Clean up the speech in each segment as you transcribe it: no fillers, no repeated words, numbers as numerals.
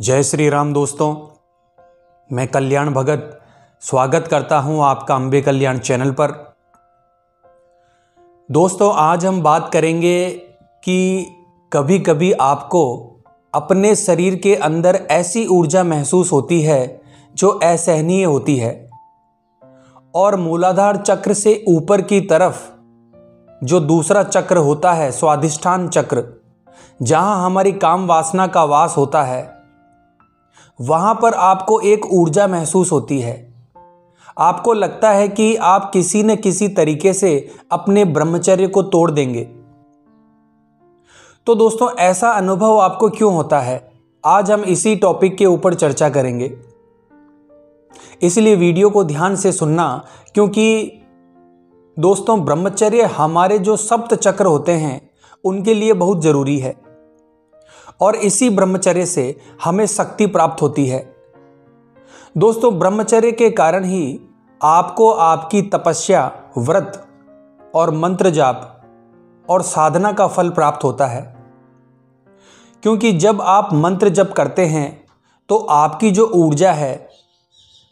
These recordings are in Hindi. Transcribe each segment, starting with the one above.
जय श्री राम दोस्तों, मैं कल्याण भगत स्वागत करता हूं आपका अंबे कल्याण चैनल पर। दोस्तों, आज हम बात करेंगे कि कभी कभी आपको अपने शरीर के अंदर ऐसी ऊर्जा महसूस होती है जो असहनीय होती है और मूलाधार चक्र से ऊपर की तरफ जो दूसरा चक्र होता है, स्वादिष्ठान चक्र, जहां हमारी काम वासना का वास होता है, वहां पर आपको एक ऊर्जा महसूस होती है। आपको लगता है कि आप किसी न किसी तरीके से अपने ब्रह्मचर्य को तोड़ देंगे। तो दोस्तों, ऐसा अनुभव आपको क्यों होता है, आज हम इसी टॉपिक के ऊपर चर्चा करेंगे। इसलिए वीडियो को ध्यान से सुनना, क्योंकि दोस्तों ब्रह्मचर्य हमारे जो सप्त चक्र होते हैं उनके लिए बहुत जरूरी है और इसी ब्रह्मचर्य से हमें शक्ति प्राप्त होती है। दोस्तों, ब्रह्मचर्य के कारण ही आपको आपकी तपस्या, व्रत और मंत्र जाप और साधना का फल प्राप्त होता है। क्योंकि जब आप मंत्र जप करते हैं तो आपकी जो ऊर्जा है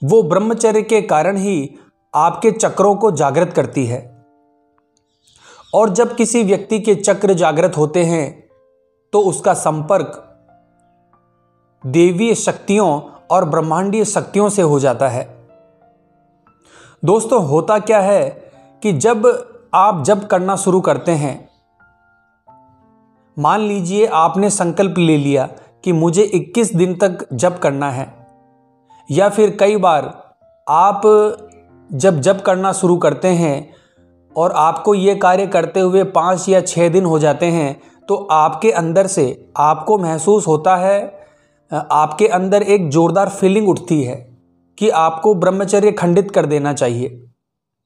वो ब्रह्मचर्य के कारण ही आपके चक्रों को जागृत करती है। और जब किसी व्यक्ति के चक्र जागृत होते हैं तो उसका संपर्क देवीय शक्तियों और ब्रह्मांडीय शक्तियों से हो जाता है। दोस्तों, होता क्या है कि जब आप जप करना शुरू करते हैं, मान लीजिए आपने संकल्प ले लिया कि मुझे 21 दिन तक जप करना है, या फिर कई बार आप जब जप करना शुरू करते हैं और आपको ये कार्य करते हुए 5 या 6 दिन हो जाते हैं, तो आपके अंदर से आपको महसूस होता है, आपके अंदर एक जोरदार फीलिंग उठती है कि आपको ब्रह्मचर्य खंडित कर देना चाहिए,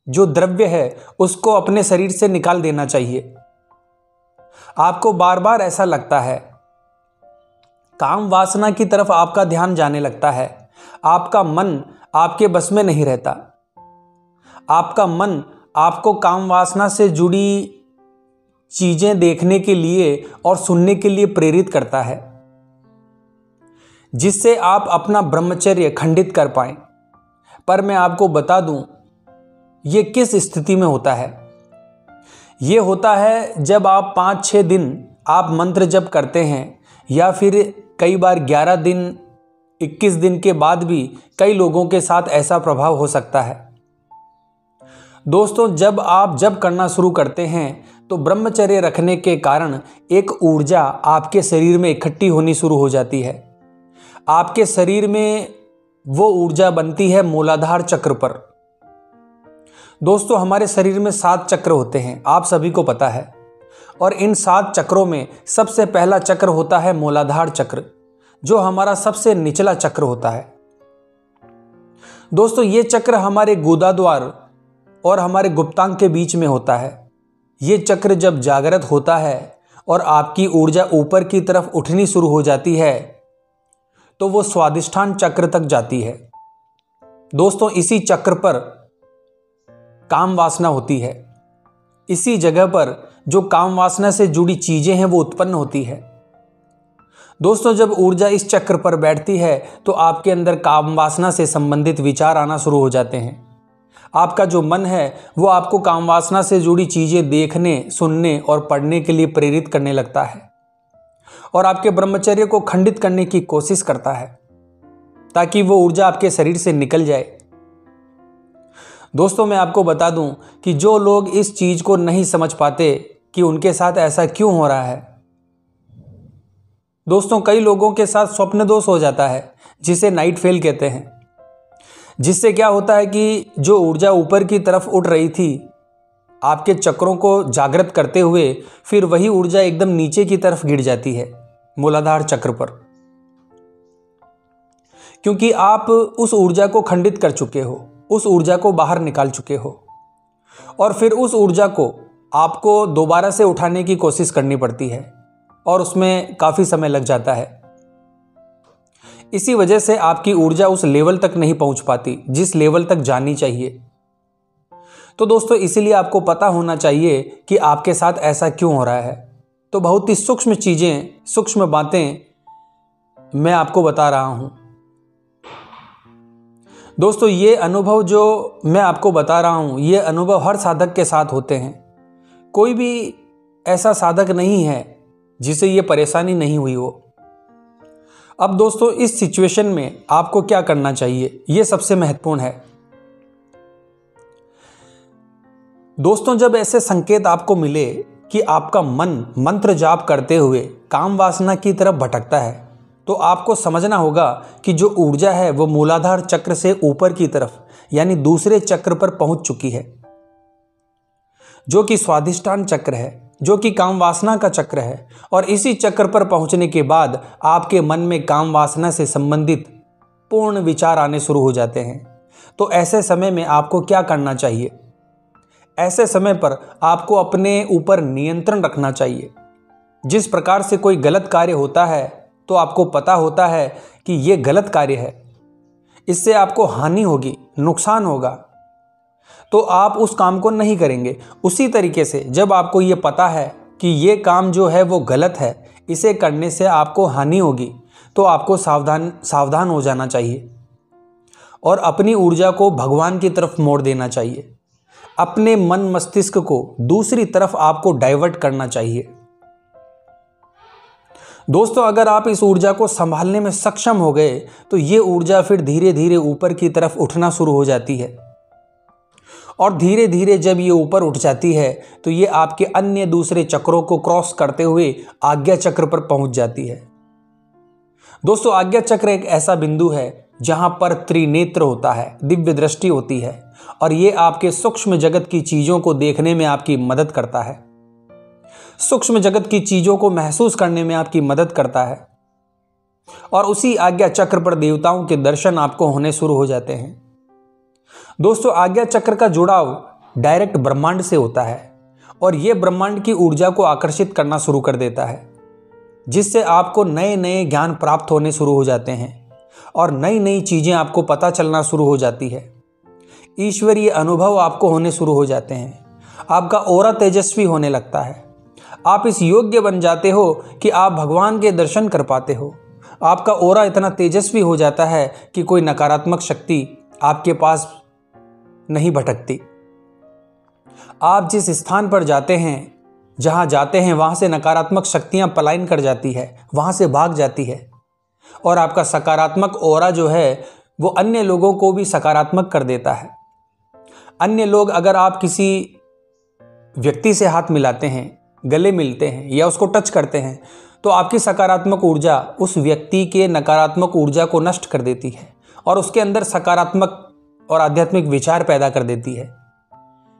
जो द्रव्य है उसको अपने शरीर से निकाल देना चाहिए। आपको बार बार ऐसा लगता है, काम वासना की तरफ आपका ध्यान जाने लगता है, आपका मन आपके बस में नहीं रहता, आपका मन आपको काम वासना से जुड़ी चीजें देखने के लिए और सुनने के लिए प्रेरित करता है, जिससे आप अपना ब्रह्मचर्य खंडित कर पाएं। पर मैं आपको बता दूं, यह किस स्थिति में होता है। यह होता है जब आप 5-6 दिन आप मंत्र जप करते हैं, या फिर कई बार 11 दिन, 21 दिन के बाद भी कई लोगों के साथ ऐसा प्रभाव हो सकता है। दोस्तों, जब आप जप करना शुरू करते हैं तो ब्रह्मचर्य रखने के कारण एक ऊर्जा आपके शरीर में इकट्ठी होनी शुरू हो जाती है। आपके शरीर में वो ऊर्जा बनती है मूलाधार चक्र पर। दोस्तों, हमारे शरीर में 7 चक्र होते हैं, आप सभी को पता है। और इन 7 चक्रों में सबसे पहला चक्र होता है मूलाधार चक्र, जो हमारा सबसे निचला चक्र होता है। दोस्तों, ये चक्र हमारे गुदाद्वार और हमारे गुप्तांग के बीच में होता है। ये चक्र जब जागृत होता है और आपकी ऊर्जा ऊपर की तरफ उठनी शुरू हो जाती है तो वो स्वादिष्ठान चक्र तक जाती है। दोस्तों, इसी चक्र पर काम वासना होती है। इसी जगह पर जो काम वासना से जुड़ी चीजें हैं वो उत्पन्न होती है। दोस्तों, जब ऊर्जा इस चक्र पर बैठती है तो आपके अंदर काम वासना से संबंधित विचार आना शुरू हो जाते हैं। आपका जो मन है वो आपको काम वासना से जुड़ी चीजें देखने, सुनने और पढ़ने के लिए प्रेरित करने लगता है और आपके ब्रह्मचर्य को खंडित करने की कोशिश करता है, ताकि वो ऊर्जा आपके शरीर से निकल जाए। दोस्तों, मैं आपको बता दूं कि जो लोग इस चीज को नहीं समझ पाते कि उनके साथ ऐसा क्यों हो रहा है। दोस्तों, कई लोगों के साथ स्वप्न दोष हो जाता है, जिसे नाइट फेल कहते हैं। जिससे क्या होता है कि जो ऊर्जा ऊपर की तरफ उठ रही थी आपके चक्रों को जागृत करते हुए, फिर वही ऊर्जा एकदम नीचे की तरफ गिर जाती है मूलाधार चक्र पर, क्योंकि आप उस ऊर्जा को खंडित कर चुके हो, उस ऊर्जा को बाहर निकाल चुके हो, और फिर उस ऊर्जा को आपको दोबारा से उठाने की कोशिश करनी पड़ती है और उसमें काफी समय लग जाता है। इसी वजह से आपकी ऊर्जा उस लेवल तक नहीं पहुंच पाती जिस लेवल तक जानी चाहिए। तो दोस्तों, इसीलिए आपको पता होना चाहिए कि आपके साथ ऐसा क्यों हो रहा है। तो बहुत ही सूक्ष्म चीजें, सूक्ष्म बातें मैं आपको बता रहा हूं। दोस्तों, ये अनुभव जो मैं आपको बता रहा हूं, ये अनुभव हर साधक के साथ होते हैं। कोई भी ऐसा साधक नहीं है जिसे ये परेशानी नहीं हुई हो। अब दोस्तों, इस सिचुएशन में आपको क्या करना चाहिए, ये सबसे महत्वपूर्ण है। दोस्तों, जब ऐसे संकेत आपको मिले कि आपका मन मंत्र जाप करते हुए काम वासना की तरफ भटकता है, तो आपको समझना होगा कि जो ऊर्जा है वो मूलाधार चक्र से ऊपर की तरफ यानी दूसरे चक्र पर पहुंच चुकी है, जो कि स्वाधिष्ठान चक्र है, जो कि काम वासना का चक्र है। और इसी चक्र पर पहुंचने के बाद आपके मन में काम वासना से संबंधित पूर्ण विचार आने शुरू हो जाते हैं। तो ऐसे समय में आपको क्या करना चाहिए? ऐसे समय पर आपको अपने ऊपर नियंत्रण रखना चाहिए। जिस प्रकार से कोई गलत कार्य होता है तो आपको पता होता है कि यह गलत कार्य है, इससे आपको हानि होगी, नुकसान होगा, तो आप उस काम को नहीं करेंगे। उसी तरीके से जब आपको ये पता है कि ये काम जो है वो गलत है, इसे करने से आपको हानि होगी, तो आपको सावधान हो जाना चाहिए और अपनी ऊर्जा को भगवान की तरफ मोड़ देना चाहिए। अपने मन मस्तिष्क को दूसरी तरफ आपको डाइवर्ट करना चाहिए। दोस्तों, अगर आप इस ऊर्जा को संभालने में सक्षम हो गए तो ये ऊर्जा फिर धीरे धीरे ऊपर की तरफ उठना शुरू हो जाती है। और धीरे धीरे जब ये ऊपर उठ जाती है तो ये आपके अन्य दूसरे चक्रों को क्रॉस करते हुए आज्ञा चक्र पर पहुंच जाती है। दोस्तों, आज्ञा चक्र एक ऐसा बिंदु है जहां पर त्रिनेत्र होता है, दिव्य दृष्टि होती है, और ये आपके सूक्ष्म जगत की चीजों को देखने में आपकी मदद करता है, सूक्ष्म जगत की चीजों को महसूस करने में आपकी मदद करता है। और उसी आज्ञा चक्र पर देवताओं के दर्शन आपको होने शुरू हो जाते हैं। दोस्तों, आज्ञा चक्र का जुड़ाव डायरेक्ट ब्रह्मांड से होता है और यह ब्रह्मांड की ऊर्जा को आकर्षित करना शुरू कर देता है, जिससे आपको नए नए ज्ञान प्राप्त होने शुरू हो जाते हैं और नई नई चीजें आपको पता चलना शुरू हो जाती है। ईश्वरीय अनुभव आपको होने शुरू हो जाते हैं। आपका ऑरा तेजस्वी होने लगता है। आप इस योग्य बन जाते हो कि आप भगवान के दर्शन कर पाते हो। आपका ऑरा इतना तेजस्वी हो जाता है कि कोई नकारात्मक शक्ति आपके पास नहीं भटकती। आप जिस स्थान पर जाते हैं, जहां जाते हैं, वहां से नकारात्मक शक्तियां पलायन कर जाती है, वहां से भाग जाती है। और आपका सकारात्मक ऑरा जो है वो अन्य लोगों को भी सकारात्मक कर देता है। अन्य लोग, अगर आप किसी व्यक्ति से हाथ मिलाते हैं, गले मिलते हैं या उसको टच करते हैं, तो आपकी सकारात्मक ऊर्जा उस व्यक्ति के नकारात्मक ऊर्जा को नष्ट कर देती है और उसके अंदर सकारात्मक और आध्यात्मिक विचार पैदा कर देती है,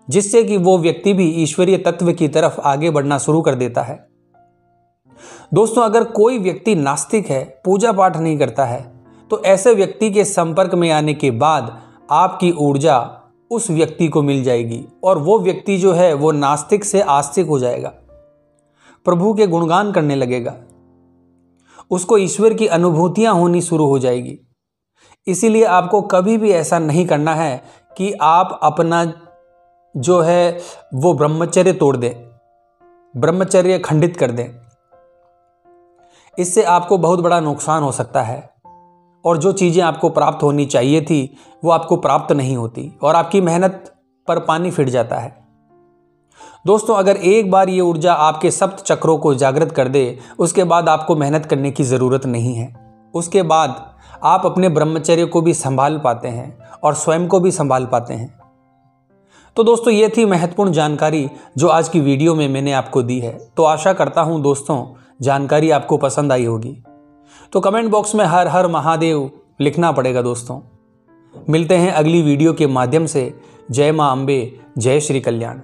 जिससे कि वो व्यक्ति भी ईश्वरीय तत्व की तरफ आगे बढ़ना शुरू कर देता है। दोस्तों, अगर कोई व्यक्ति नास्तिक है, पूजा पाठ नहीं करता है, तो ऐसे व्यक्ति के संपर्क में आने के बाद आपकी ऊर्जा उस व्यक्ति को मिल जाएगी और वो व्यक्ति जो है वो नास्तिक से आस्तिक हो जाएगा, प्रभु के गुणगान करने लगेगा, उसको ईश्वर की अनुभूतियां होनी शुरू हो जाएगी। इसीलिए आपको कभी भी ऐसा नहीं करना है कि आप अपना जो है वो ब्रह्मचर्य तोड़ दें, ब्रह्मचर्य खंडित कर दें। इससे आपको बहुत बड़ा नुकसान हो सकता है और जो चीज़ें आपको प्राप्त होनी चाहिए थी वो आपको प्राप्त नहीं होती और आपकी मेहनत पर पानी फिर जाता है। दोस्तों, अगर एक बार ये ऊर्जा आपके सप्त चक्रों को जागृत कर दे, उसके बाद आपको मेहनत करने की ज़रूरत नहीं है। उसके बाद आप अपने ब्रह्मचर्य को भी संभाल पाते हैं और स्वयं को भी संभाल पाते हैं। तो दोस्तों, ये थी महत्वपूर्ण जानकारी जो आज की वीडियो में मैंने आपको दी है। तो आशा करता हूँ दोस्तों जानकारी आपको पसंद आई होगी। तो कमेंट बॉक्स में हर हर महादेव लिखना पड़ेगा दोस्तों। मिलते हैं अगली वीडियो के माध्यम से। जय मां अम्बे, जय श्री कल्याण।